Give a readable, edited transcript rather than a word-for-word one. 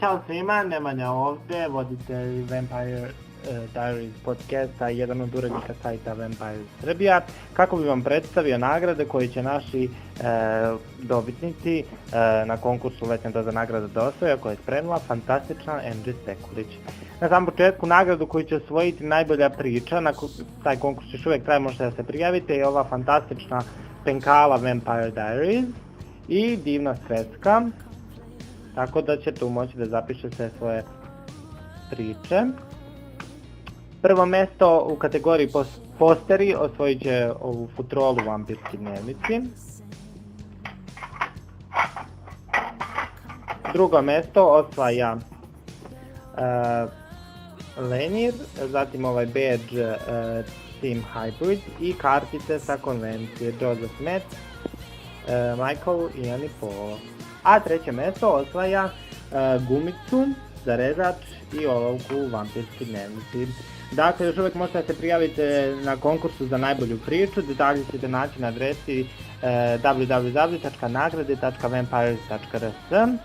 Ćao svima, Nemanja ovdje, voditelj Vampire Diaries podcasta i jedan od urednika sajta Vampire Srbija, kako bi vam predstavio nagrade koje će naši dobitnici na konkursu Letnja doza nagrada da osvoje, koja je spremila fantastična MG Sekulić. Na samom početku nagradu koju će osvojiti najbolja priča, taj konkurs još uvijek traje, možete da se prijavite, je ova fantastična penkala Vampire Diaries i divna sveska. Tako da će tu moći da zapiše sve svoje priče. Prvo mjesto u kategoriji posteri osvojit će ovu futrolu Vampirski dnevnici. Drugo mjesto osvaja Lenir, zatim ovaj badge Team Hybrid i kartice sa konvencije Joseph Smith, Michael i Annie Paul. A treće mjesto osvaja gumicu za rezač i olovku Vampirski dnevnici. Dakle, još uvijek možete da se prijavite na konkursu za najbolju priču, detalje ćete naći na adresi www.nagrade.vampires.rs.